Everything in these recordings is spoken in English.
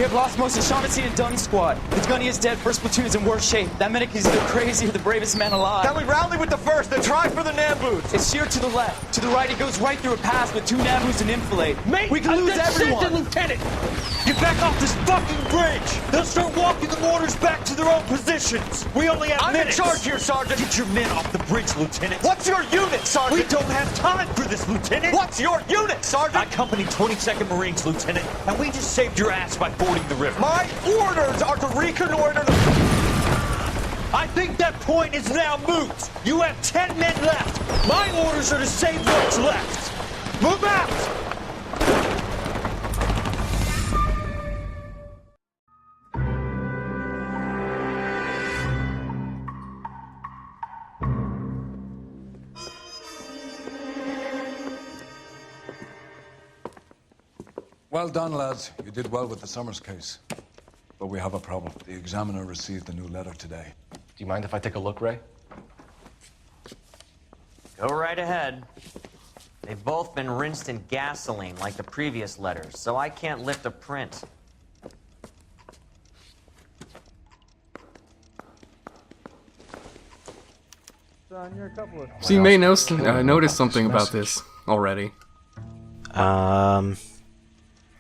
have lost most of Shaughnessy and Dunn's squad. The gunny is dead, first platoon is in worse shape. That medic is either crazy or the bravest man alive. Then we rally with the first, then try for the Nambus. It's sheer to the left. To the right, it goes right through a pass with 2 Nambus and infilade. Mate, we can lose everyone. Lieutenant! Get back off this fucking bridge! They'll start walking the mortars back to their own positions! We only have minutes! I'm in charge here, Sergeant! Get your men off the bridge, Lieutenant! What's your unit, Sergeant? We don't have time for this, Lieutenant! What's your unit, Sergeant? I company 22nd Marines, Lieutenant, and we just saved your ass by fording the river. My orders are to reconnoiter the... I think that point is now moot! You have 10 men left! My orders are to save what's left! Move out! Well done, lads. You did well with the Summers case. But we have a problem. The examiner received a new letter today. Do you mind if I take a look, Ray? Go right ahead. They've both been rinsed in gasoline like the previous letters, so I can't lift a print. So you may notice something about this already.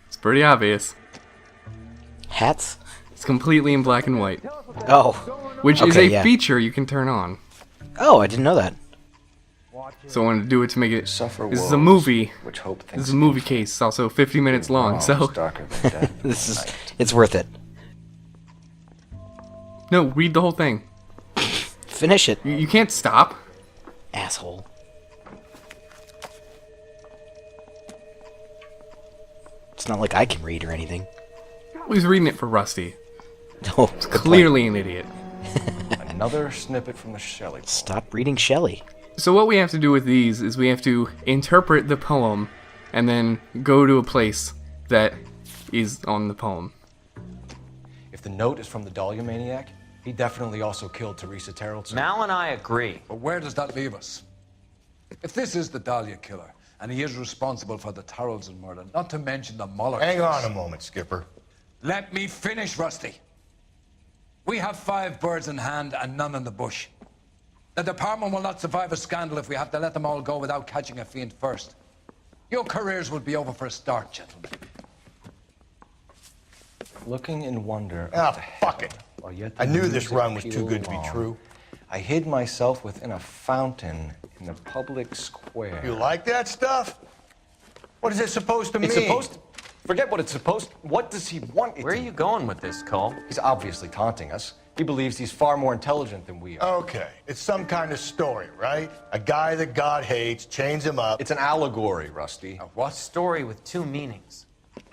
It's pretty obvious. Hats? It's completely in black and white. Oh. Which is a feature you can turn on. Oh, I didn't know that. So I wanted to do it to make it... This is a movie. This is a movie case. It's also 50 minutes long, so... It's worth it. No, read the whole thing. Finish it. You can't stop. Asshole. It's not like I can read or anything. He's reading it for Rusty. Oh, He's clearly an idiot. Another snippet from the Shelley. Stop reading Shelley. So what we have to do with these is we have to interpret the poem and then go to a place that is on the poem. If the note is from the Dahlia maniac, he definitely also killed Teresa Terrellson. Mal and I agree. But where does that leave us? If this is the Dahlia killer, and he is responsible for the Tarrelson murder, not to mention the Muller Hang case. on a moment, Skipper. Let me finish, Rusty. We have 5 birds in hand and none in the bush. The department will not survive a scandal if we have to let them all go without catching a fiend first. Your careers will be over for a start, gentlemen. Looking in wonder. Ah, fuck it. I knew this run was too good to be true. I hid myself within a fountain in the public square. You like that stuff? What is it supposed to mean? It's supposed to... Forget what it's supposed... What does he want it Where are to you going with this, Cole? He's obviously taunting us. He believes he's far more intelligent than we are. Okay, it's some kind of story, right? A guy that God hates, chains him up. It's an allegory, Rusty. A what? Story with 2 meanings.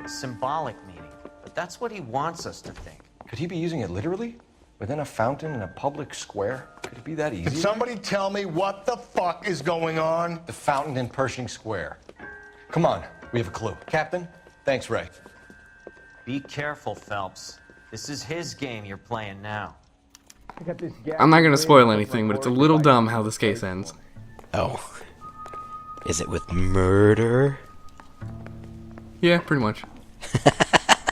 A symbolic meaning. But that's what he wants us to think. Could he be using it literally? Within a fountain in a public square? Could it be that easy? Can somebody tell me what the fuck is going on? The fountain in Pershing Square. Come on, we have a clue. Captain, thanks, Ray. Be careful, Phelps. This is his game you're playing now. I'm not going to spoil anything, but it's a little dumb how this case ends. Oh. Is it with murder? Yeah, pretty much.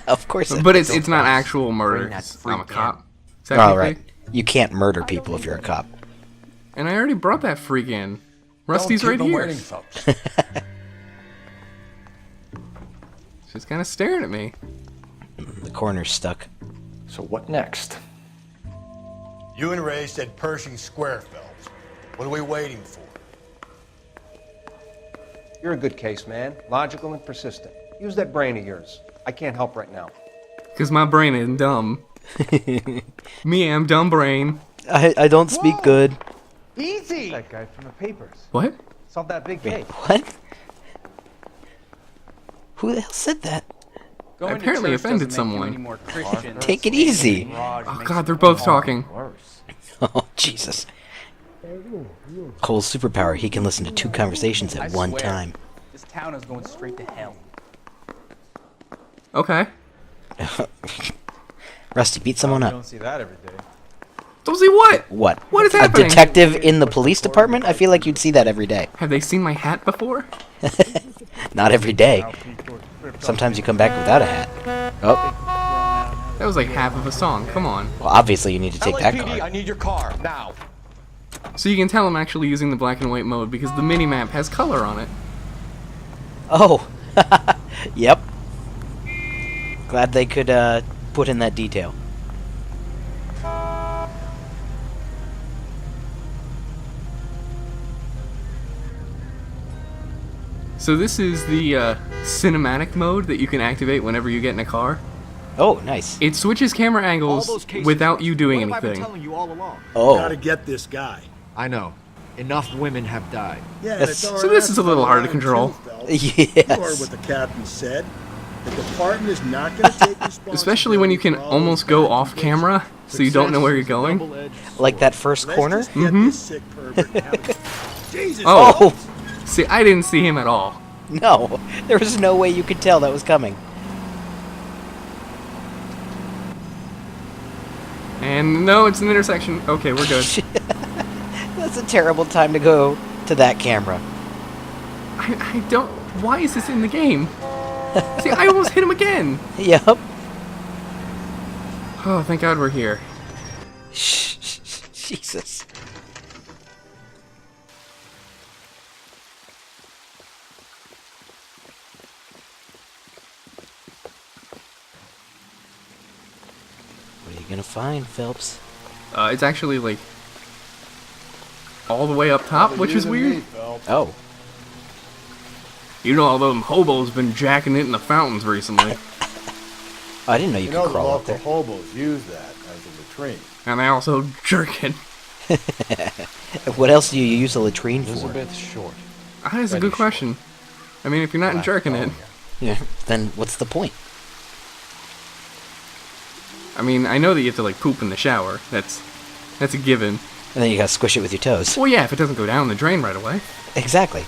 Of course it But is. it's not actual murder, 'cause I'm a cop. Oh, right. You can't murder people if you're a cop. And I already brought that freak in. Rusty's Don't right keep him here. waiting, folks. She's kind of staring at me. The corner's stuck. So what next? You and Ray said Pershing Square, Phelps. What are we waiting for? You're a good case, man. Logical and persistent. Use that brain of yours. I can't help right now. Because my brain isn't dumb. Me, I'm dumb brain. I don't speak good. Easy! That guy from the papers. What? Solved that big Wait, case. what? Who the hell said that? I apparently offended someone. Take it easy. Oh god, they're both talking. Oh, Jesus. Cole's superpower, he can listen to 2 conversations at one time. This town is going straight to hell. Okay. Rusty, beat someone up. Don't see that every day. Don't see what? What? What is A happening? detective in the police department? I feel like you'd see that every day. Have they seen my hat before? Not every day. Sometimes you come back without a hat. Oh. That was like half of a song. Come on. Well, obviously you need to take that LAPD, I car. need your car, now. So you can tell I'm actually using the black and white mode because the mini-map has color on it. Oh, yep. Glad they could put in that detail. So this is the cinematic mode that you can activate whenever you get in a car. Oh, nice. It switches camera angles without you doing anything. you all along? Oh, Gotta get this guy. I know. Enough women have died. Yeah, Yes. it's all So this right is a little for hard to line control. too, Phelps. You heard yes. what the captain said. The department is not going to take responsibility. Especially when you can for all almost those go bad off conditions. camera, so you don't know where you're going. Double-edged Like that first Let's corner? just get this sick pervert out of Jesus. Oh. Oh, See, I didn't see him at all. no. There was no way you could tell that was coming. And no, it's an intersection. Okay, we're good. That's a terrible time to go to that camera. I don't... Why is this in the game? See, I almost hit him again. Yep. Oh, thank God we're here. Jesus. What are you gonna find, Phelps? It's actually, like, all the way up top, which is weird. Oh. You know, all them hobos been jacking it in the fountains recently. I didn't know you You could know the crawl up local there. hobos use that as a latrine. And they also jerk it. What else do you use a latrine for? Elizabeth Short. That's a good question. I mean, if you're not Black jerking it... Yeah. Then what's the point? I mean, I know that you have to, like, poop in the shower. That's a given. And then you gotta squish it with your toes. Well, yeah, if it doesn't go down the drain right away. Exactly.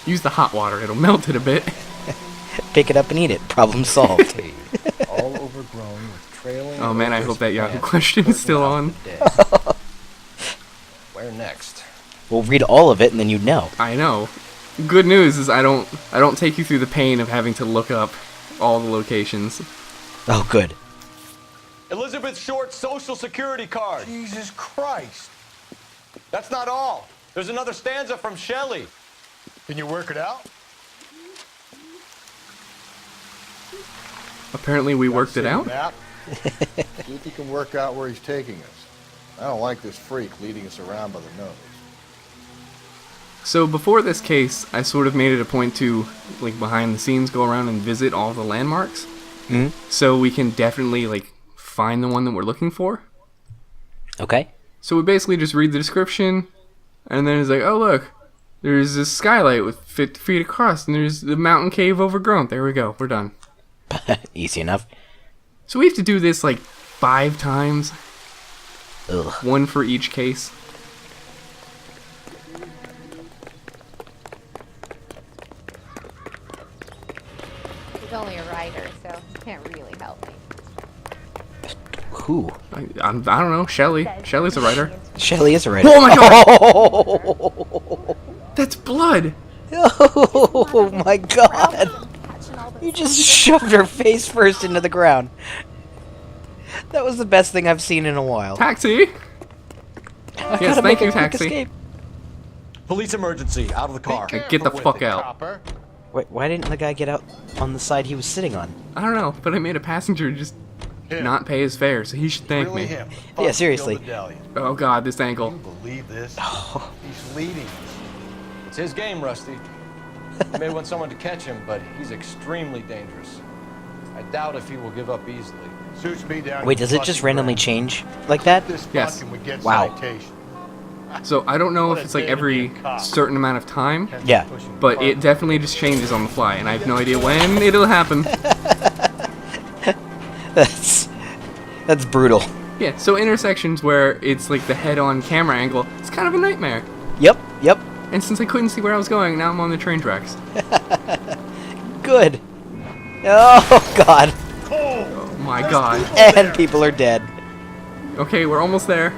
Use the hot water. It'll melt it a bit. Pick it up and eat it. Problem solved. All overgrown with trailing. Oh, man, I odorous hope that Yahoo plants question is still on. burden out the dead. Where next? We'll read all of it and then you'd know. I know. Good news is I don't take you through the pain of having to look up all the locations. Oh, good. Elizabeth Short's social security card. Jesus Christ. That's not all. There's another stanza from Shelley. Can you work it out? Apparently we worked it out. Map. See if you can work out where he's taking us. I don't like this freak leading us around by the nose. So before this case, I sort of made it a point to, like, behind the scenes, go around and visit all the landmarks. Hmm? So we can definitely, like, find the one that we're looking for. Okay. So we basically just read the description, and then it's like, oh look, there's this skylight with 50 feet across, and there's the mountain cave overgrown. There we go, we're done. Easy enough. So we have to do this like 5 times, Ugh. one for each case. He's only a writer, so he can't really help me. Who? I don't know, Shelley. Shelley's a writer. Shelley is a writer. Oh my god! That's blood! Oh my god! You just shoved her face first into the ground. That was the best thing I've seen in a while. Taxi! I Yes, gotta thank make you, a quick taxi. escape. Police emergency. Out of the car. Get the fuck out. Copper. Wait, why didn't the guy get out on the side he was sitting on? I don't know, but I made a passenger just Him. not pay his fare, so he should thank Really me. him. Yeah, seriously. Killed the Dahlia. Oh god, this Can angle. you believe this? He's leading us. It's his game, Rusty. He may want someone to catch him, but he's extremely dangerous. I doubt if he will give up easily. Suits me down. Wait, to does it just fucking randomly ground. change like that? This Yes. fucking would get Wow. citation. So I don't know What if a it's like day to be every a cop. certain amount of time, Yeah. Pushing but cars. it definitely just changes on the fly, and I have no idea when it'll happen. That's brutal. Yeah, so intersections where it's like the head-on camera angle, it's kind of a nightmare. Yep, yep. And since I couldn't see where I was going, now I'm on the train tracks. Good. Oh god. Oh my god. And people are dead. Okay, we're almost there.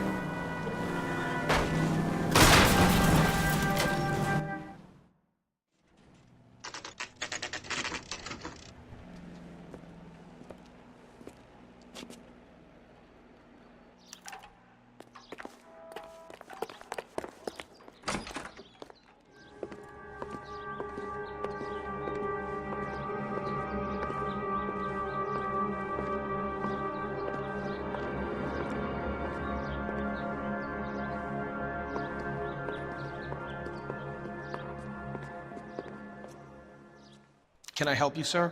Can I help you, sir?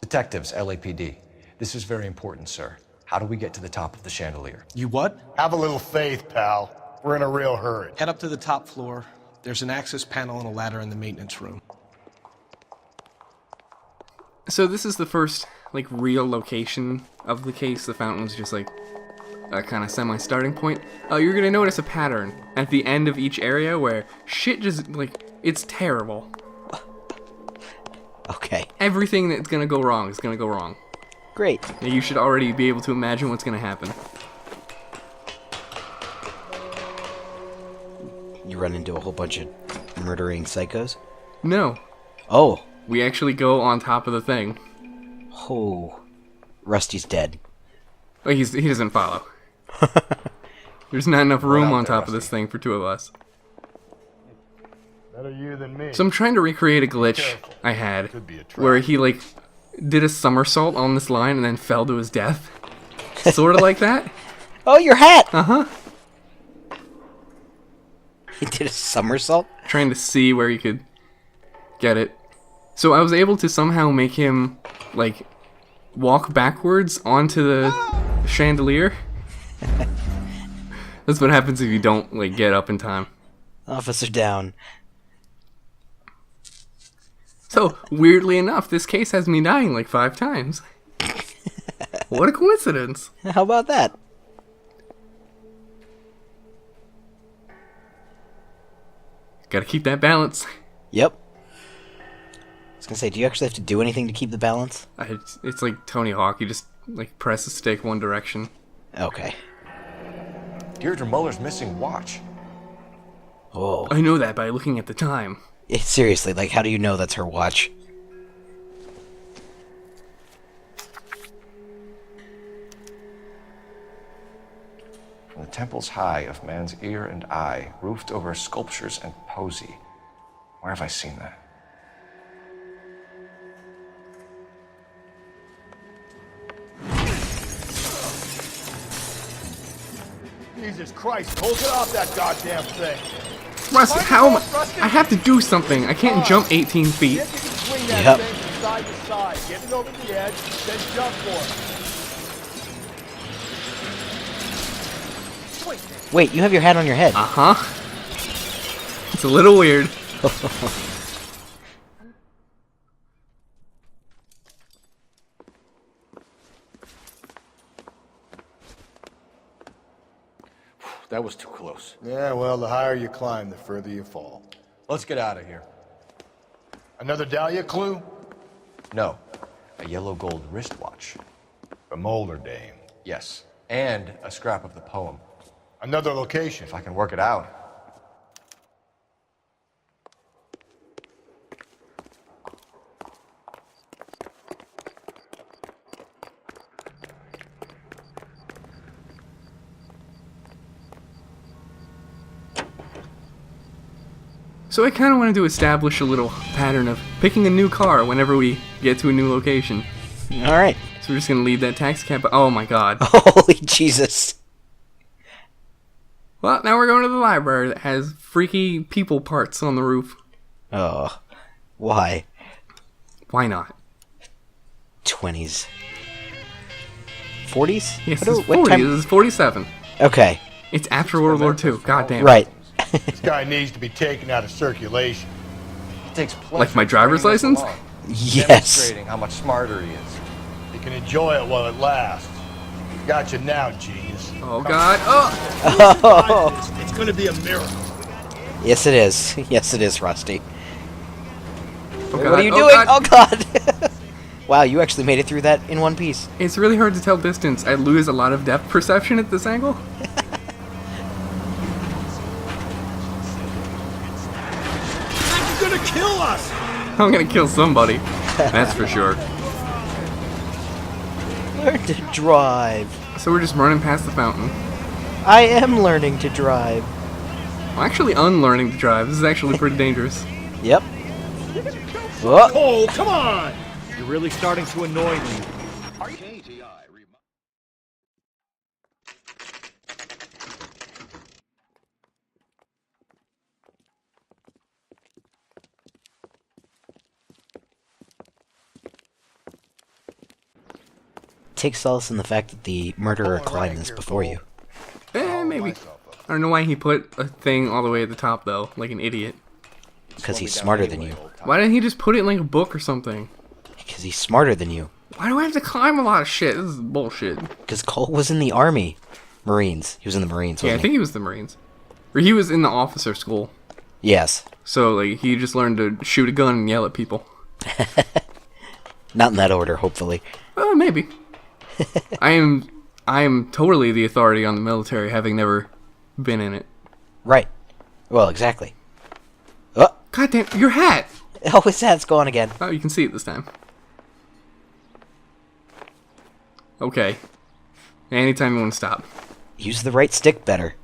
Detectives, LAPD. This is very important, sir. How do we get to the top of the chandelier? You what? Have a little faith, pal. We're in a real hurry. Head up to the top floor. There's an access panel and a ladder in the maintenance room. So this is the first, like, real location of the case. The fountain was just, like, a kind of semi-starting point. You're gonna notice a pattern at the end of each area where shit just, like, it's terrible. Okay. Everything that's gonna go wrong is gonna go wrong. Great. Yeah, you should already be able to imagine what's gonna happen. You run into a whole bunch of murdering psychos? No. Oh. We actually go on top of the thing. Oh. Rusty's dead. Oh, he doesn't follow. There's not enough room on top of this thing for two of us. Better you than me. So I'm trying to recreate a glitch I had where he, like, did a somersault on this line and then fell to his death. Sort of like that. Oh, your hat! Uh-huh. He did a somersault? Trying to see where he could get it. So I was able to somehow make him, like, walk backwards onto the chandelier. That's what happens if you don't, like, get up in time. Officer down. So, weirdly enough, this case has me dying like 5 times. What a coincidence. How about that? Gotta keep that balance. Yep. I was gonna say, do you actually have to do anything to keep the balance? It's like Tony Hawk, you just, like, press the stick one direction. Okay. Deirdre Muller's missing watch. Oh. I know that by looking at the time. Seriously, like, how do you know that's her watch? From the temples high of man's ear and eye, roofed over sculptures and poesy. Where have I seen that? Jesus Christ, hold it off that goddamn thing. Rusty, how am I have to do something. I can't jump 18 feet. Swing that thing from side to side. Get it over the edge, then jump for it. Wait, you have your hat on your head. Uh-huh. It's a little weird. That was too close. Yeah, well, the higher you climb, the further you fall. Let's get out of here. Another Dahlia clue? No. A yellow gold wristwatch. A Mulder dame. Yes. And a scrap of the poem. Another location. If I can work it out. So I kind of wanted to establish a little pattern of picking a new car whenever we get to a new location. Alright. So we're just going to leave that taxi cab. Oh my god. Holy Jesus. Well, now we're going to the library that has freaky people parts on the roof. Oh. Why? Why not? 20s. 40s? Yes, this is 40. This is 47. Okay. It's after World War II. Goddamn. Right. This guy needs to be taken out of circulation. It takes pleasure Like my driver's license? Yes. Demonstrating how much smarter he is. You can enjoy it while it lasts. Gotcha now, genius. Oh god. Oh! Oh. It's gonna be a miracle. Yes, it is. Yes, it is, Rusty. Oh, What are you doing? Oh god. Wow, you actually made it through that in one piece. It's really hard to tell distance. I lose a lot of depth perception at this angle. You're gonna kill us! I'm gonna kill somebody. That's for sure. Learn to drive. So we're just running past the fountain. I am learning to drive. I'm actually unlearning to drive. This is actually pretty dangerous. Yep. Oh. Cole, come on! You're really starting to annoy me. take solace in the fact that the murderer climbed this before you. Maybe. I don't know why he put a thing all the way at the top, though, like an idiot. Because he's smarter than you. Why didn't he just put it in like a book or something? Because he's smarter than you. Why do I have to climb a lot of shit? This is bullshit. Because Cole was in the Army. Marines. He was in the Marines, wasn't Yeah, I think he was the Marines. Or he was in the officer school. Yes. So, like, he just learned to shoot a gun and yell at people. Not in that order, hopefully. Maybe. I am totally the authority on the military, having never been in it. Right. Well, exactly. Oh! God damn, your hat! Oh, his hat's gone again. Oh, you can see it this time. Okay. Anytime you want to stop. Use the right stick better.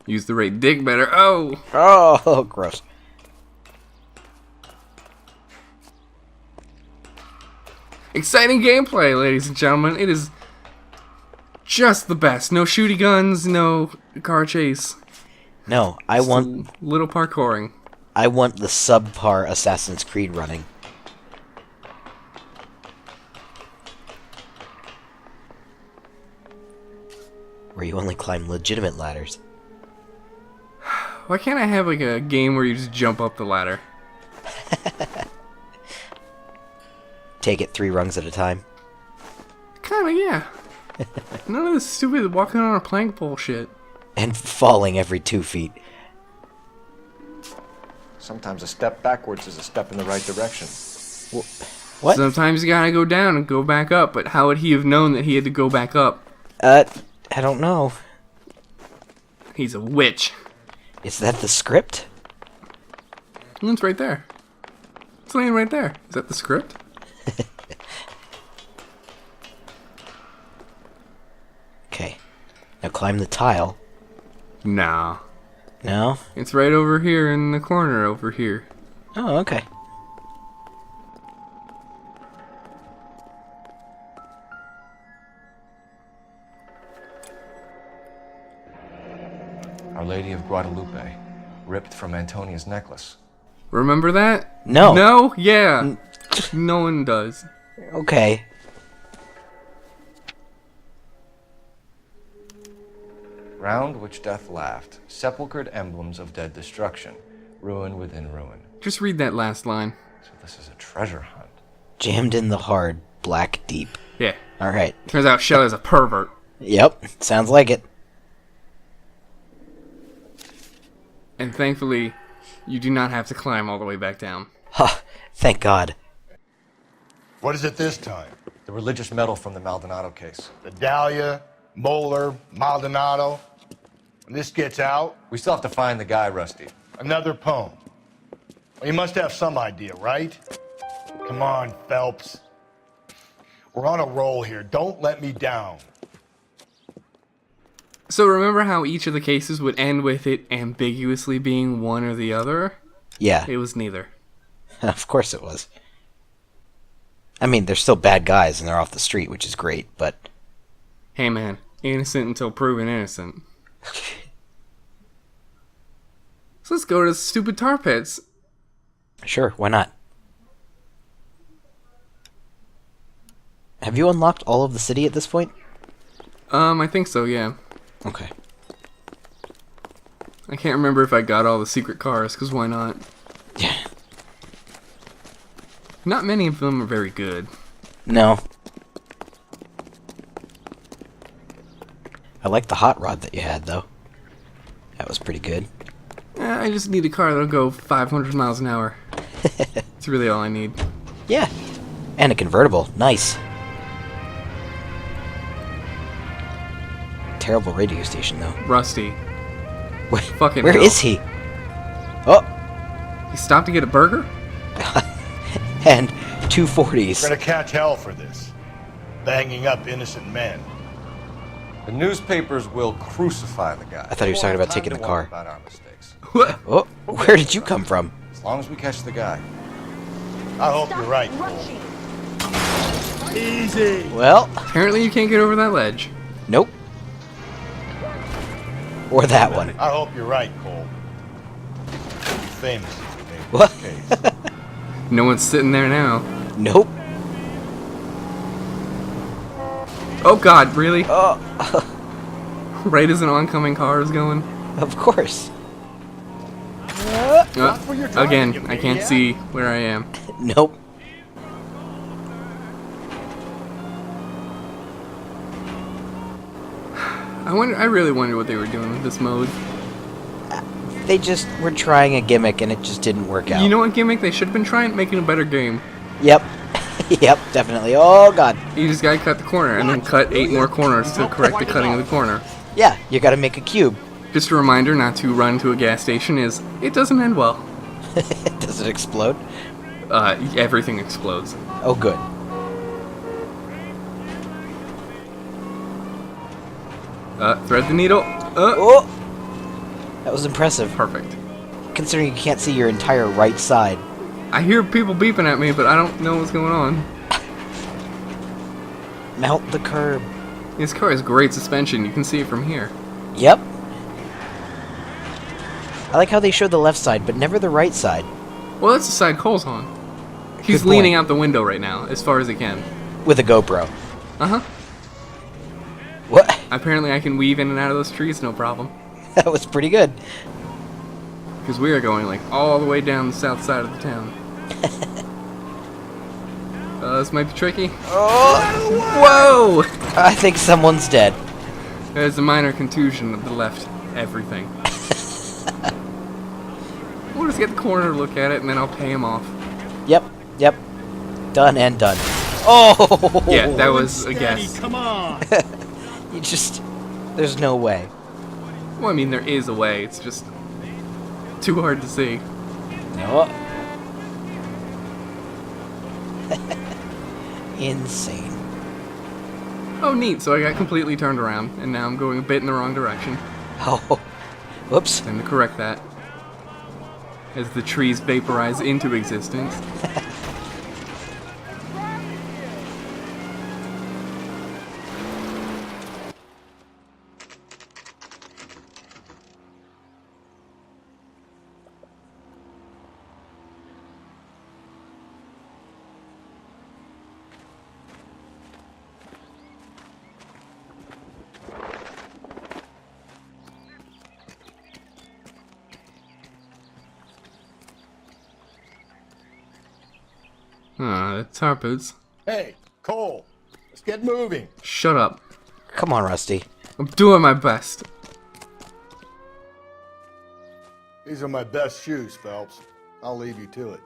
Use the right dick better. Oh! Oh, gross. Exciting gameplay, ladies and gentlemen. It is just the best. No shooty guns, no car chase. No, I Just want... a little parkouring. I want the subpar Assassin's Creed running. Where you only climb legitimate ladders. Why can't I have like a game where you just jump up the ladder? Take it 3 rungs at a time. Kinda, yeah. None of this stupid walking on a plank bullshit. And falling every 2 feet. Sometimes a step backwards is a step in the right direction. What? Sometimes you gotta go down and go back up, but how would he have known that he had to go back up? I don't know. He's a witch. Is that the script? It's right there. It's laying right there. Is that the script? Okay. Now climb the tile. Nah. No? It's right over here in the corner over here. Oh, okay. Our Lady of Guadalupe, ripped from Antonia's necklace. Remember that? No. No? Yeah. No one does. Okay. Round which death laughed, sepulchred emblems of dead destruction, ruin within ruin. Just read that last line. So this is a treasure hunt. Jammed in the hard, black deep. Yeah. Alright. Turns out Shelley's a pervert. Yep. Sounds like it. And thankfully, you do not have to climb all the way back down. Huh. Thank God. What is it this time? The religious medal from the Maldonado case. The Dahlia, Moeller, Maldonado. When this gets out... We still have to find the guy, Rusty. Another poem. Well, you must have some idea, right? Come on, Phelps. We're on a roll here. Don't let me down. So remember how each of the cases would end with it ambiguously being one or the other? Yeah. It was neither. Of course it was. I mean, they're still bad guys and they're off the street, which is great, but... Hey man, innocent until proven innocent. So let's go to the stupid tar pits. Sure, why not? Have you unlocked all of the city at this point? I think so, yeah. Okay. I can't remember if I got all the secret cars, because why not? Yeah. Not many of them are very good. No. I like the hot rod that you had, though. That was pretty good. I just need a car that'll go 500 miles an hour. That's really all I need. Yeah. And a convertible. Nice. Terrible radio station, though. Rusty. Wait, Fucking where hell. is he? Oh! He stopped to get a burger? And 240s. We're gonna catch hell for this. Banging up innocent men. The newspapers will crucify the guy. I thought he was talking about taking the Time to worry car. about our mistakes. What? Oh, where did you come from? As long as we catch the guy. I hope you're right, Cole. Easy. Well, Apparently you can't get over that ledge. nope. Or that one. I hope you're right, Cole. You'll be famous if you make What? this case. No one's sitting there now. Nope. Oh god, really? Oh. Right as an oncoming car is going? Of course. Again, I can't see where I am. Nope. I really wonder what they were doing with this mode. They just were trying a gimmick and it just didn't work out. You know what gimmick? They should have been trying making a better game. Yep. Yep, definitely. Oh god. You just gotta cut the corner and then cut 8 more corners to correct the cutting of the corner. Yeah, you gotta make a cube. Just a reminder not to run to a gas station is, it doesn't end well. Does it explode? Everything explodes. Oh good. Thread the needle. Oh! That was impressive. Perfect. Considering you can't see your entire right side. I hear people beeping at me, but I don't know what's going on. Mount the curb. This car has great suspension. You can see it from here. Yep. I like how they show the left side, but never the right side. Well, that's the side Cole's on. He's Good leaning point. out the window right now, as far as he can. With a GoPro. Uh-huh. What? Apparently I can weave in and out of those trees, no problem. That was pretty good. Because we are going, like, all the way down the south side of the town. This might be tricky. Oh! Whoa! I think someone's dead. There's a minor contusion of the left everything. We'll just get the corner to look at it, and then I'll pay him off. Yep, yep. Done and done. Oh! Yeah, that was a guess. Come on. You just... There's no way. Well, I mean, there is a way. It's just too hard to see. No. Insane. Oh, neat. So I got completely turned around, and now I'm going a bit in the wrong direction. Oh. Whoops. Time to correct that. As the trees vaporize into existence. It's our boots. Hey, Cole, let's get moving. Shut up. Come on, Rusty. I'm doing my best. These are my best shoes, Phelps. I'll leave you to it.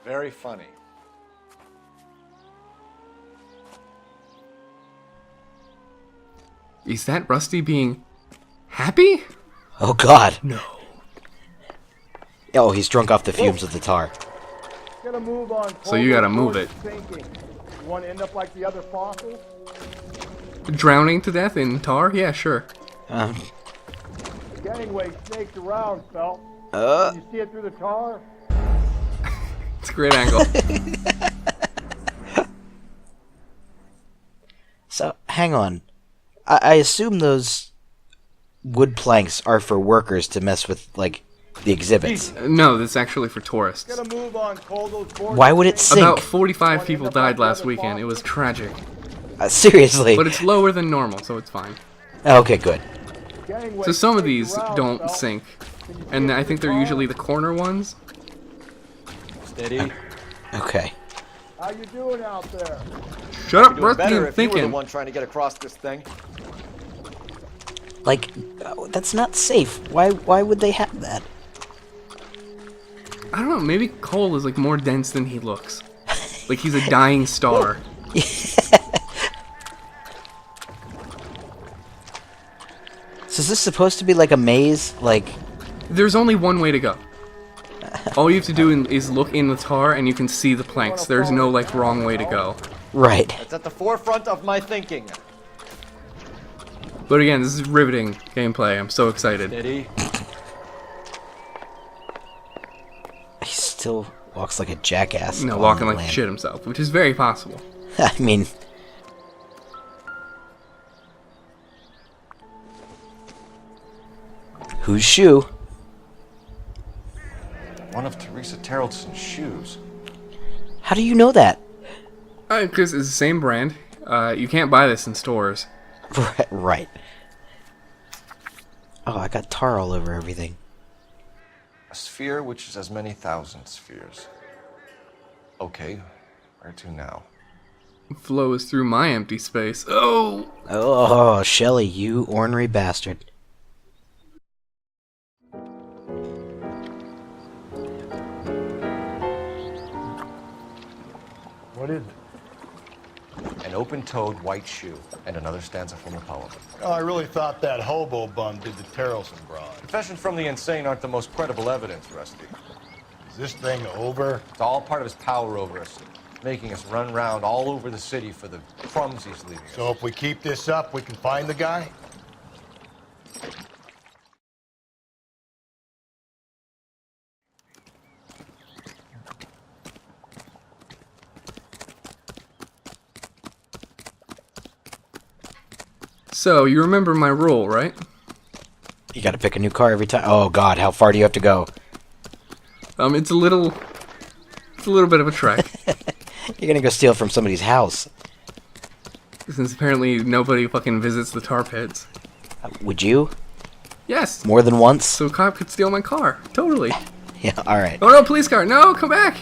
Very funny. Is that Rusty being happy? Oh, God. No. Oh, he's drunk off the fumes of the tar. Get a move on. So you gotta move it. Sinking. You want to end up like the other fossils? Drowning to death in tar? Yeah, sure. Gangway snakes around, Phelps. Uh. Can you see it through the tar? It's a great angle. So, hang on. I assume those wood planks are for workers to mess with, like, the exhibits. No, that's actually for tourists. Get a move on, Cole. Those boards Why would it sink? About 45 people died last weekend. It was tragic. Seriously. But it's lower than normal, so it's fine. Okay, good. So some of these don't sink. And I think they're usually the corner ones. Steady. Okay. How you doing out there? Shut up, Doing Rusty, better I'm if you were the thinking. one trying to get across this thing. Like, that's not safe. Why would they have that? I don't know, maybe Cole is like more dense than he looks. Like he's a dying star. So is this supposed to be like a maze? Like, There's only one way to go. All you have to do is look in the tar and you can see the planks. There's no like wrong way to go. right. That's at the forefront of my thinking. But again, this is riveting gameplay. I'm so excited. Steady. He still walks like a jackass. No, on walking the like land. shit himself, which is very possible. I mean, Whose shoe? One of Teresa Terrelson's shoes. How do you know that? Because it's the same brand. You can't buy this in stores. Right. Oh, I got tar all over everything. A sphere which is as many thousand spheres. Okay, where to now? Flows through my empty space. Oh! Oh, Shelley, you ornery bastard. What is it? An open-toed white shoe, and another stanza from a poem. Oh, I really thought that hobo bum did the Terrelson broad. Confessions from the insane aren't the most credible evidence, Rusty. Is this thing over? It's all part of his power over us, making us run round all over the city for the crumbs he's leaving us. So if we keep this up, we can find the guy? So, you remember my rule, right? You gotta pick a new car every time. Oh god, how far do you have to go? It's a little bit of a trek. You're gonna go steal from somebody's house. Since apparently nobody fucking visits the tar pits. Would you? Yes. More than once? So a cop could steal my car. Totally. Yeah, alright. Oh no, police car. No, come back.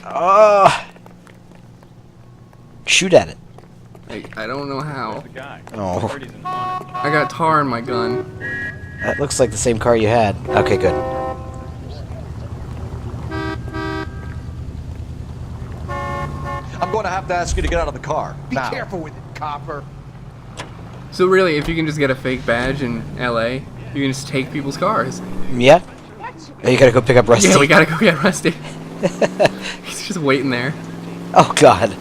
Shoot at it. I don't know how. Oh. I got tar in my gun. That looks like the same car you had. Okay, good. I'm going to have to ask you to get out of the car. Be now. careful with it, copper. So really, if you can just get a fake badge in LA, you can just take people's cars. Yeah? Oh, you gotta go pick up Rusty? Yeah, we gotta go get Rusty. He's just waiting there. Oh, God.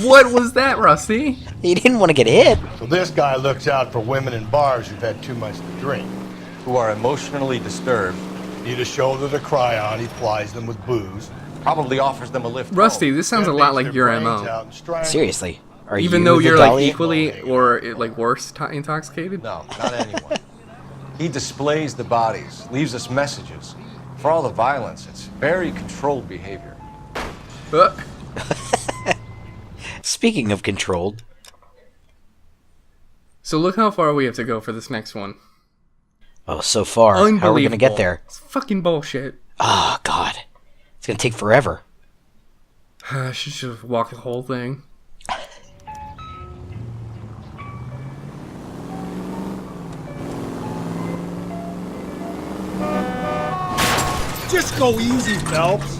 What was that, Rusty? He didn't want to get hit. So this guy looks out for women in bars who've had too much to drink. Who are emotionally disturbed. Need a shoulder to cry on, he plies them with booze. Probably offers them a lift. Rusty, this sounds a lot like your MO. Seriously. Are Even you though the you're dolly? like equally or like worse intoxicated? No, not anyone. He displays the bodies, leaves us messages. For all the violence, it's very controlled behavior. Speaking of controlled. So look how far we have to go for this next one. Oh, so far. How are we gonna get there? It's fucking bullshit. Oh, God. It's gonna take forever. I should just walk the whole thing. Just go easy, Phelps.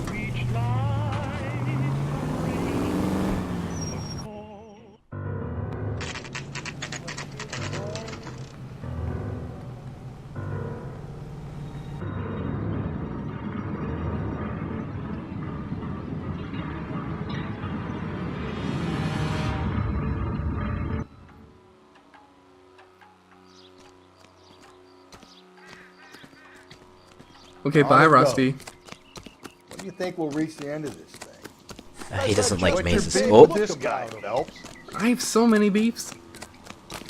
Okay, bye, Rusty. When do you think we'll reach the end of this thing? He doesn't like mazes. Oh, Oh, this guy, Phelps. I have so many beefs.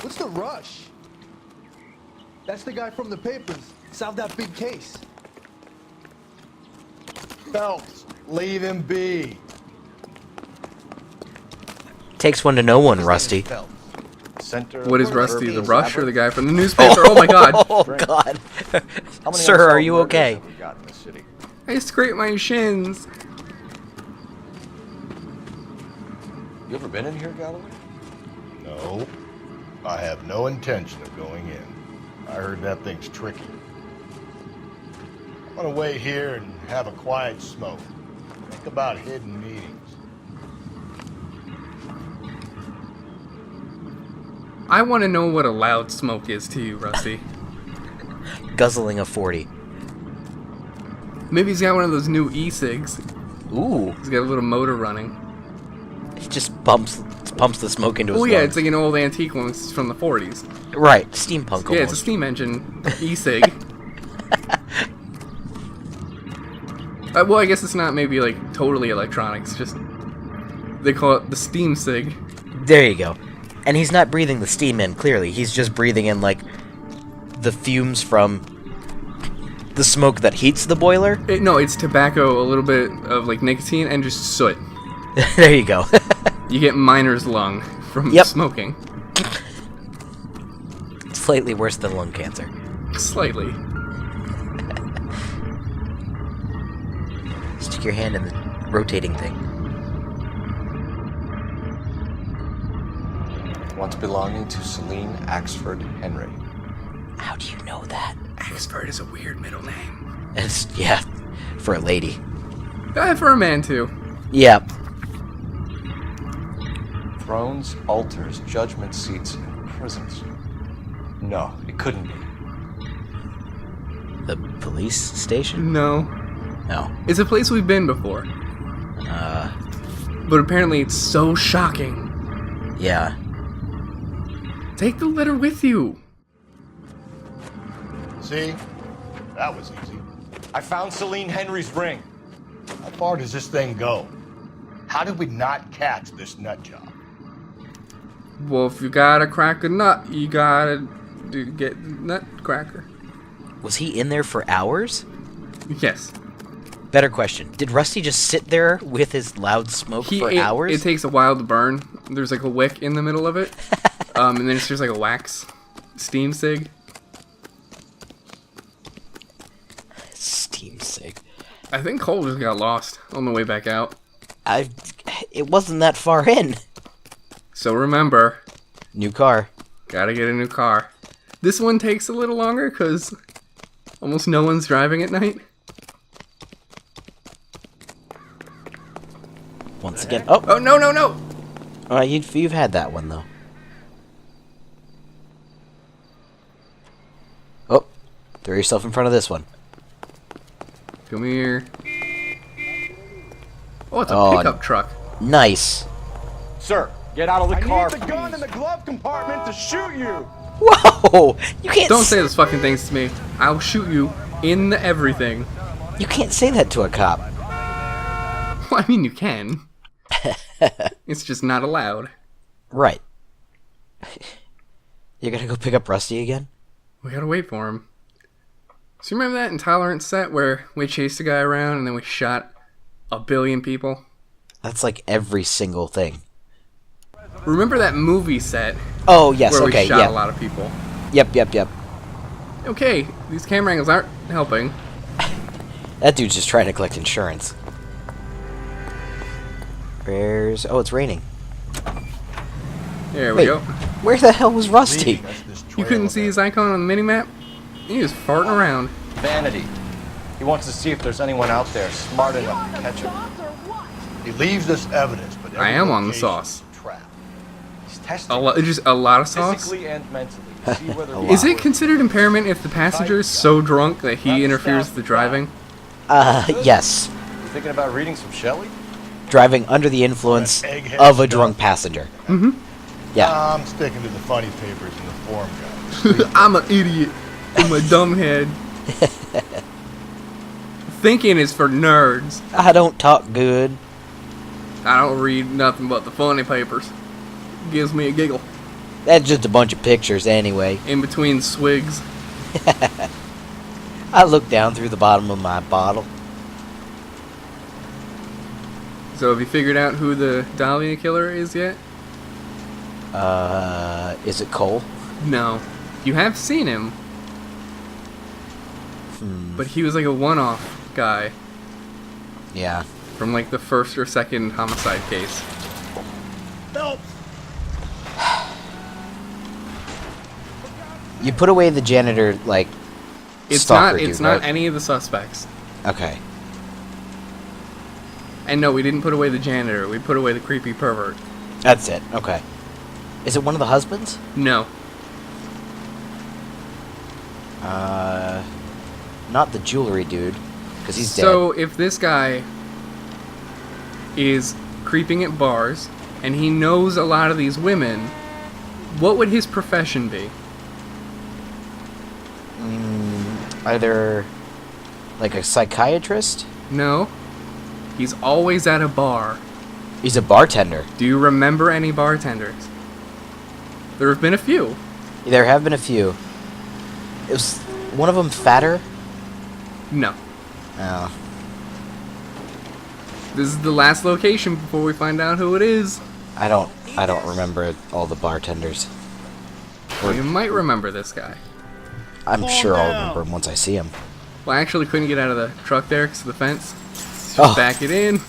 What's the rush? That's the guy from the papers. Solved that big case. Phelps, leave him be. takes one to know one, Rusty. What is Rusty, the Rush or the guy from the newspaper? Oh my god. Oh god. Sir, are you okay? I scraped my shins. You ever been in here, Galloway? No. I have no intention of going in. I heard that thing's tricky. I'm gonna wait here and have a quiet smoke. Think about hidden meetings. I want to know what a loud smoke is to you, Rusty. Guzzling a 40. Maybe he's got one of those new e-cigs. Ooh. He's got a little motor running. It just pumps the smoke into his Oh yeah, lungs. it's like an old antique one from the 40s. Right, steampunk almost. Yeah, it's a steam engine e-cig. Well, I guess it's not maybe like totally electronic. It's just they call it the steam cig. There you go. And he's not breathing the steam in, clearly. He's just breathing in, like, the fumes from the smoke that heats the boiler? No, it's tobacco, a little bit of like nicotine, and just soot. There you go. You get miner's lung from smoking. Slightly worse than lung cancer. Slightly. Stick your hand in the rotating thing. Once belonging to Celine Axford Henry. How do you know that? Axford is a weird middle name. It's, yeah, for a lady. For a man, too. Yep. Thrones, altars, judgment seats, and prisons. No, it couldn't be. The police station? No. No. It's a place we've been before. But apparently it's so shocking. Yeah. Take the letter with you. See? That was easy. I found Celine Henry's ring. How far does this thing go? How did we not catch this nut job? Well, if you gotta crack a nut, you gotta get nutcracker. Was he in there for hours? Yes. Better question. Did Rusty just sit there with his loud smoke for hours? It takes a while to burn. There's like a wick in the middle of it. And then it's just like a wax steam cig. Steam cig. I think Cole just got lost on the way back out. It wasn't that far in. So remember. New car. Gotta get a new car. This one takes a little longer because almost no one's driving at night. Once again. Oh, no, no, no! You've had that one, though. Oh, throw yourself in front of this one. Come here. Oh, it's a pickup truck. Nice. Sir, get out of the car, I need the gun in the glove compartment to shoot you. Whoa! You can't. Don't say those fucking things to me. I'll shoot you in the everything. You can't say that to a cop. Well, I mean, you can. It's just not allowed. Right. You're gonna go pick up Rusty again? We gotta wait for him. So you remember that Intolerance set where we chased a guy around and then we shot a billion people? That's like every single thing. Remember that movie set? Oh, yes, where okay, we shot yeah. a lot of people? Yep. Okay, these camera angles aren't helping. That dude's just trying to collect insurance. Oh, it's raining. There we go. Where the hell was Rusty? You couldn't see his icon on the minimap? He was farting around. Vanity. He wants to see if there's anyone out there smart enough to catch him. He leaves us evidence, but I am on the sauce. He's testing Just a lot of sauce? physically and mentally. To see whether Is it considered impairment if the passenger is so drunk that he interferes with the driving? Yes. You thinking about reading some Shelley? Driving under the influence of a drunk passenger. Mm-hmm. Yeah. I'm sticking to the funny papers and the forum guys. I'm an idiot in my dumb head. Thinking is for nerds. I don't talk good. I don't read nothing but the funny papers. Gives me a giggle. That's just a bunch of pictures anyway. In between swigs. I look down through the bottom of my bottle. So have you figured out who the Dahlia killer is yet? Is it Cole? No. You have seen him. But he was like a one-off guy. Yeah. From like the first or second homicide case. Nope. You put away the janitor, like, It's stalker not. It's dude, not right? any of the suspects. Okay. And no, we didn't put away the janitor. We put away the creepy pervert. That's it. Okay. Is it one of the husbands? No. Not the jewelry dude, because he's So dead. if this guy is creeping at bars and he knows a lot of these women, what would his profession be? Either like a psychiatrist? No. He's always at a bar. He's a bartender. Do you remember any bartenders? There have been a few. There have been a few. Was one of them fatter? No. Oh. This is the last location before we find out who it is. I don't remember all the bartenders. Well, you might remember this guy. I'm sure I'll remember him once I see him. Well, I actually couldn't get out of the truck there because of the fence. Just Oh. back it in.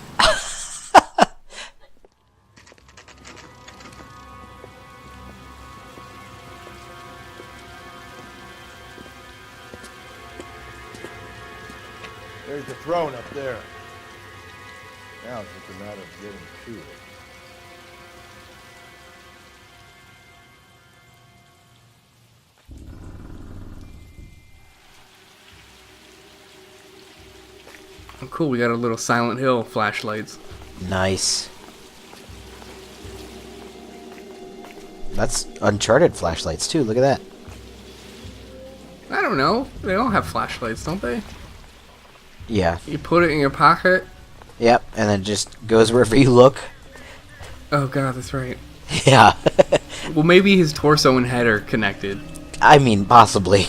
There's the throne up there. Now it's just a matter of getting to it. Oh, cool, we got a little Silent Hill flashlights. Nice. That's Uncharted flashlights too. Look at that. I don't know. They all have flashlights, don't they? Yeah. You put it in your pocket. Yep. And then just goes wherever you look. Oh god, that's right. Yeah. Well, maybe his torso and head are connected. I mean, possibly.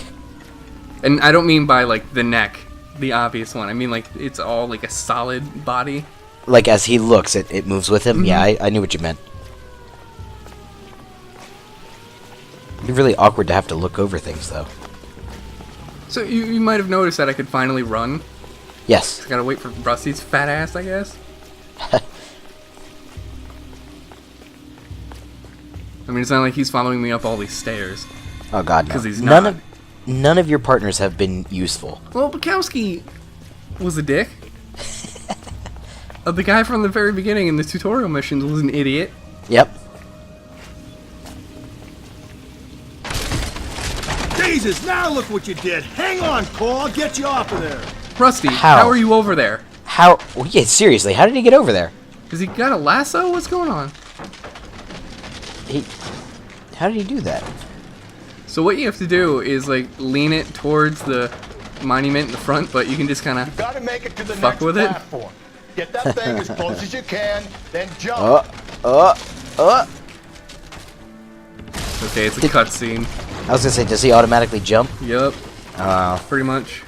And I don't mean by, like, the neck, the obvious one. I mean, like, it's all, like, a solid body. Like, as he looks, it moves with him? Yeah, I knew what you meant. It'd be really awkward to have to look over things, though. So you might have noticed that I could finally run. Yes. Just gotta wait for Rusty's fat ass, I guess. I mean, it's not like he's following me up all these stairs. Oh god, no. Because he's not. None of your partners have been useful. Well, Bukowski was a dick. The guy from the very beginning in the tutorial missions was an idiot. Yep. Jesus, now look what you did. Hang on, Cole. I'll get you off of there. Rusty, How? how are you over there? How? Well, yeah, seriously, how did he get over there? Has he got a lasso? What's going on? How did he do that? So what you have to do is, like, lean it towards the monument in the front, but you can just kind of Gotta make it to the fuck next with it. platform. Get that thing as close as you can, then jump. Okay, it's a cutscene. I was gonna say, does he automatically jump? Yep. Pretty much.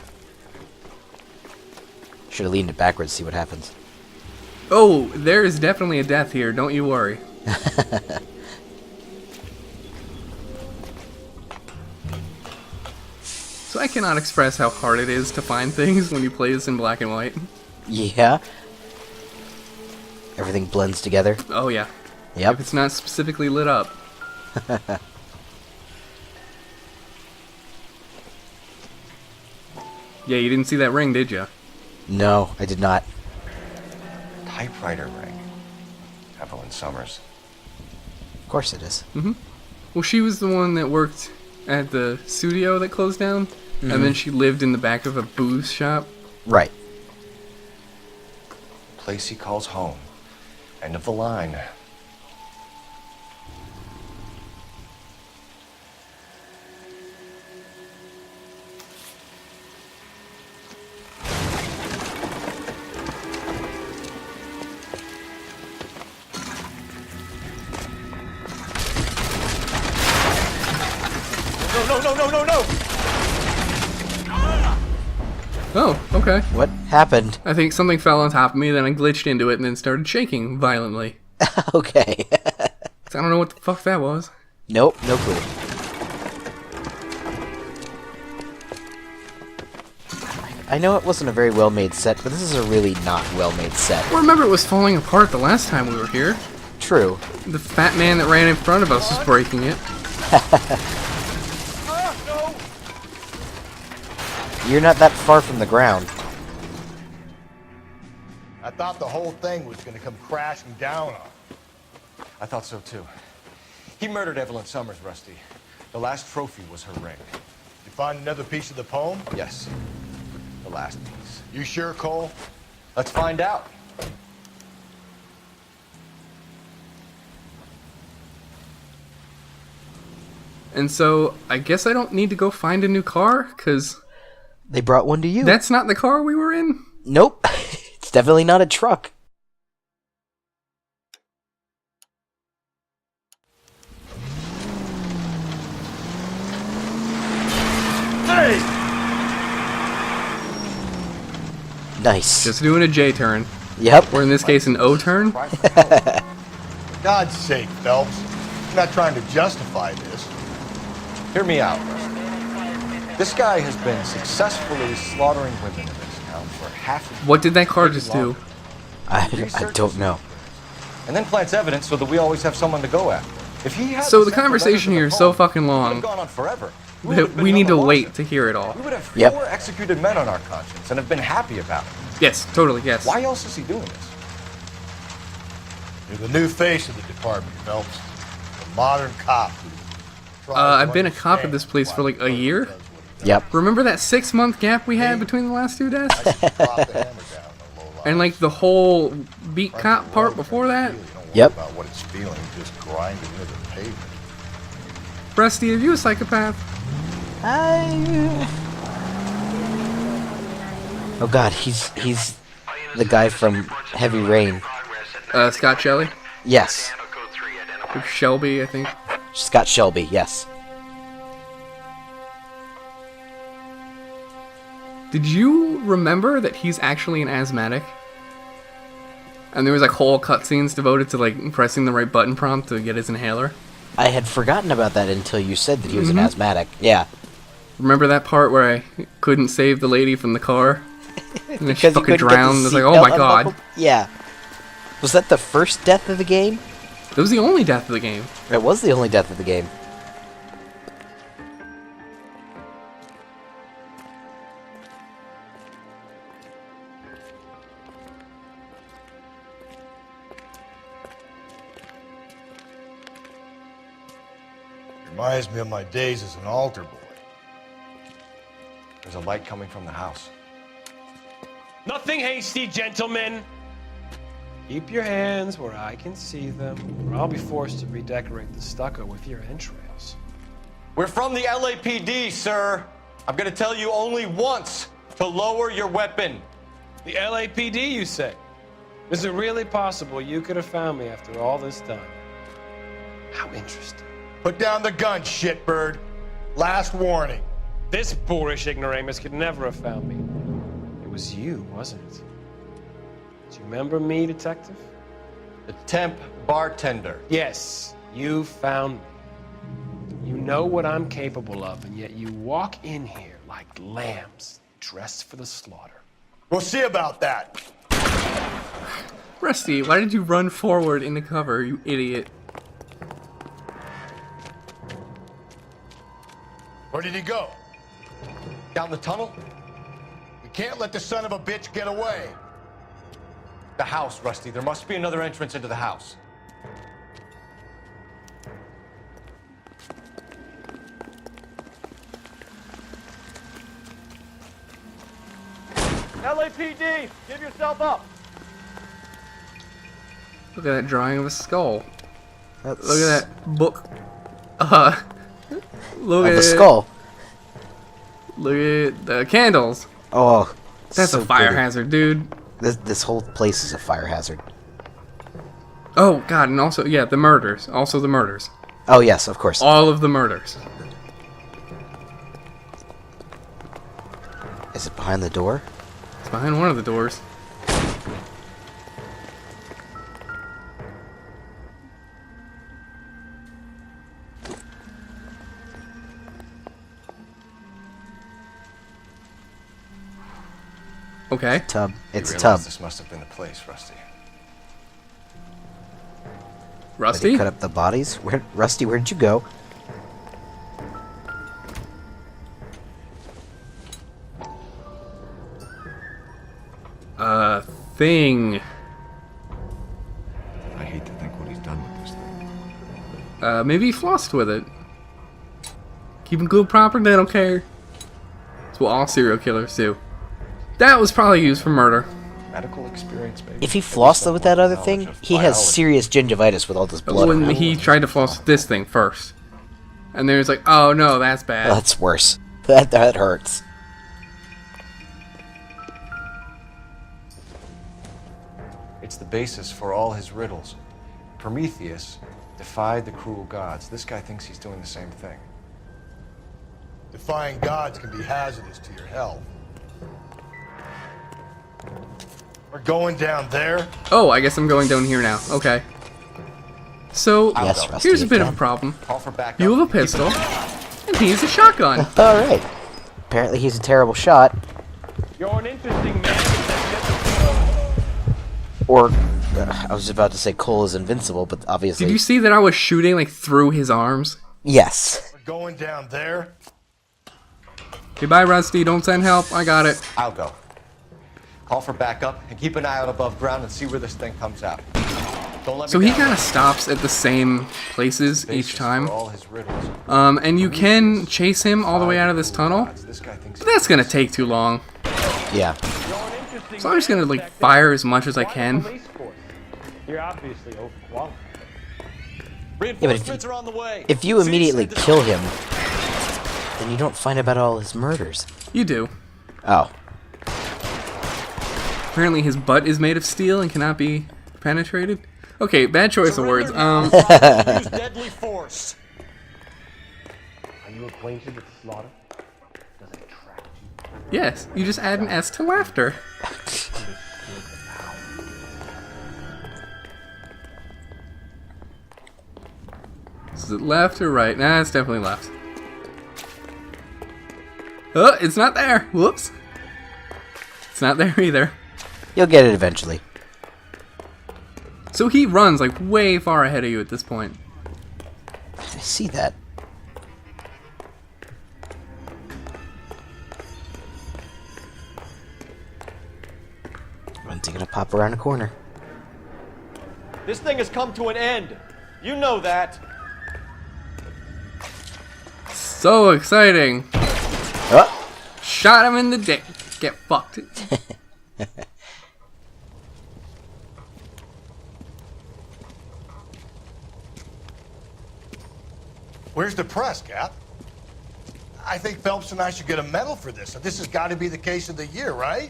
Should have leaned it backwards to see what happens. Oh, there is definitely a death here. Don't you worry. So I cannot express how hard it is to find things when you play this in black and white. Yeah. Everything blends together. Oh yeah. Yep. If it's not specifically lit up. Yeah, you didn't see that ring, did you? No, I did not. Typewriter ring. Evelyn Summers. Of course it is. Mm-hmm. Well, she was the one that worked at the studio that closed down, and then she lived in the back of a booze shop. Right. Place he calls home. End of the line. No! Oh, okay. What happened? I think something fell on top of me, then I glitched into it, and then started shaking violently. Okay. So I don't know what the fuck that was. Nope, no clue. I know it wasn't a very well-made set, but this is a really not well-made set. Well, remember, it was falling apart the last time we were here. True. The fat man that ran in front of us was breaking it. You're not that far from the ground. I thought the whole thing was gonna come crashing down on. I thought so too. He murdered Evelyn Summers, Rusty. The last trophy was her ring. You find another piece of the poem? Yes. The last piece. You sure, Cole? Let's find out. And so, I guess I don't need to go find a new car, because They brought one to you. that's not the car we were in? Nope. It's definitely not a truck. Hey! Nice. Just doing a J turn. Yep. Or in this case, an O turn. For God's sake, Phelps. I'm not trying to justify this. Hear me out, Rusty. This guy has been successfully slaughtering women in this town for half a year. What did that car just do? I don't know. And then plants evidence so that we always have someone to go after. If he had So the conversation here is so fucking long gone on forever. that we need to wait to hear it all. We would have 4 executed men on our conscience and have been happy about it. Yes, totally, yes. Why else is he doing this? You're the new face of the department, Phelps. The modern cop. I've been a cop at this place for like a year. Yep. Remember that 6-month gap we had between the last 2 deaths? And like the whole beat cop part before that? Yep. About what it's feeling, just grinding into the pavement. Rusty, are you a psychopath? Oh god, he's the guy from Heavy Rain. Scott Shelley? Yes. Or Shelby, I think. Scott Shelby, yes. Did you remember that he's actually an asthmatic? And there was like whole cutscenes devoted to like pressing the right button prompt to get his inhaler? I had forgotten about that until you said that he was an asthmatic. Yeah. Remember that part where I couldn't save the lady from the car? And then she Because he fucking couldn't get the drowned. I was like, oh seatbelt my god. unbuckled? Yeah. Was that the first death of the game? That was the only death of the game. It was the only death of the game. Reminds me of my days as an altar boy. There's a light coming from the house. Nothing hasty, gentlemen. Keep your hands where I can see them, or I'll be forced to redecorate the stucco with your entrails. We're from the LAPD, sir. I'm gonna tell you only once to lower your weapon. The LAPD, you say? Is it really possible you could have found me after all this time? How interesting. Put down the gun, shitbird. Last warning. This boorish ignoramus could never have found me. It was you, wasn't it? Do you remember me, detective? The temp bartender. Yes, you found me. You know what I'm capable of, and yet you walk in here like lambs dressed for the slaughter. We'll see about that. Rusty, why did you run forward into cover, you idiot? Where did he go? Down the tunnel? We can't let the son of a bitch get away. The house, Rusty. There must be another entrance into the house. LAPD, give yourself up. Look at that drawing of a skull. Look at that book. Look at the skull. Look at the candles. Oh, that's so a fire pretty. hazard, dude. This whole place is a fire hazard. Oh god, and also yeah, the murders. Also the murders. Oh yes, of course. All of the murders. Is it behind the door? It's behind one of the doors. Okay. Tub. It's a You tub. realize this must have been the place, Rusty. Did Rusty? he cut up the bodies? Rusty, where did you go? Thing. I hate to think what he's done with this thing. Maybe he flossed with it. Keep him good, proper, they don't care. That's what all serial killers do. That was probably used for murder. Medical experience, baby. If he flossed with that other thing, he has serious gingivitis with all this blood When around. he tried to floss with this thing first. And then he was like, oh no, that's bad. Oh, that's worse. That hurts. It's the basis for all his riddles. Prometheus defied the cruel gods. This guy thinks he's doing the same thing. Defying gods can be hazardous to your health. We're going down there. Oh, I guess I'm going down here now. Okay. So, Yes, Rusty, here's a you bit can. of a problem. Call for backup. You have a pistol, and he's a shotgun. Alright. Apparently he's a terrible shot. You're an interesting man. Or, I was about to say Cole is invincible, but obviously... Did you see that I was shooting, like, through his arms? Yes. We're going down there. Goodbye, Rusty. Don't send help. I got it. I'll go. Call for backup and keep an eye out above ground and see where this thing comes out. Don't let me So he down. kind of stops at the same places each time. For all his riddles. And you can chase him all the way out of this tunnel, This guy thinks but that's gonna take too long. Yeah. So I'm just gonna, like, fire as much as I can. You're obviously overqualified. reinforcements are on the way. If you immediately kill him, then you don't find about all his murders. You do. Oh. Apparently his butt is made of steel and cannot be penetrated. Okay, bad choice of words. Use deadly force. Are you acquainted with slaughter? Does it attract you? Yes, you just add an S to laughter. Is it left or right? Nah, it's definitely left. Oh, it's not there. Whoops. It's not there either. You'll get it eventually. So he runs like way far ahead of you at this point. I see that. When's he gonna pop around a corner? This thing has come to an end. You know that. So exciting. Oh. Shot him in the dick. Get fucked. Where's the press, Cap? I think Phelps and I should get a medal for this. This has got to be the case of the year, right?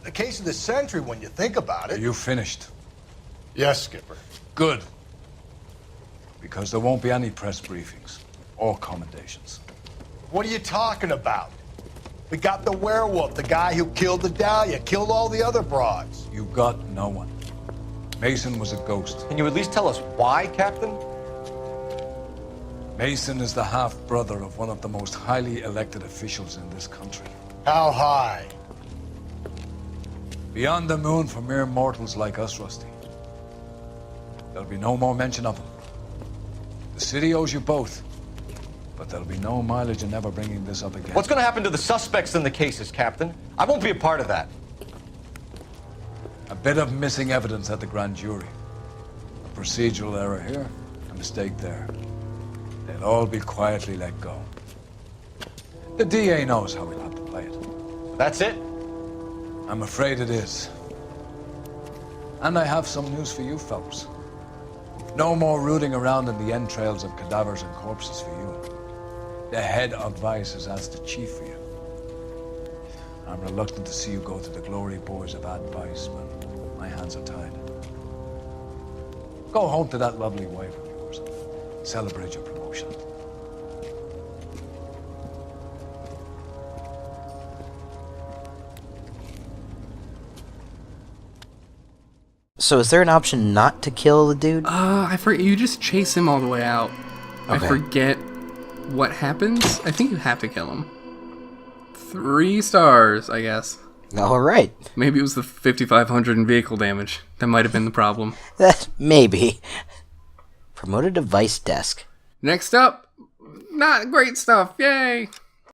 The case of the century when you think about Are it. you finished? Yes, Skipper. Good. Because there won't be any press briefings or commendations. What are you talking about? We got the werewolf, the guy who killed the Dahlia, killed all the other broads. You got no one. Mason was a ghost. Can you at least tell us why, Captain? Mason is the half-brother of one of the most highly elected officials in this country. How high? Beyond the moon for mere mortals like us, Rusty. There'll be no more mention of him. The city owes you both, but there'll be no mileage in ever bringing this up again. What's going to happen to the suspects in the cases, Captain? I won't be a part of that. A bit of missing evidence at the grand jury. A procedural error here, a mistake there. They'll all be quietly let go. The DA knows how we'll have to play it. That's it? I'm afraid it is. And I have some news for you, Phelps. No more rooting around in the entrails of cadavers and corpses for you. The head of Vice has asked the chief for you. I'm reluctant to see you go to the glory boys of advice, but my hands are tied. Go home to that lovely wife of yours and celebrate your promotion. So is there an option not to kill the dude? I forget. You just chase him all the way out. I Okay. forget what happens. I think you have to kill him. 3 stars, I guess. All right. Maybe it was the 5,500 in vehicle damage. That might have been the problem. That maybe. Promoted to Vice Desk. Next up, not great stuff. Yay!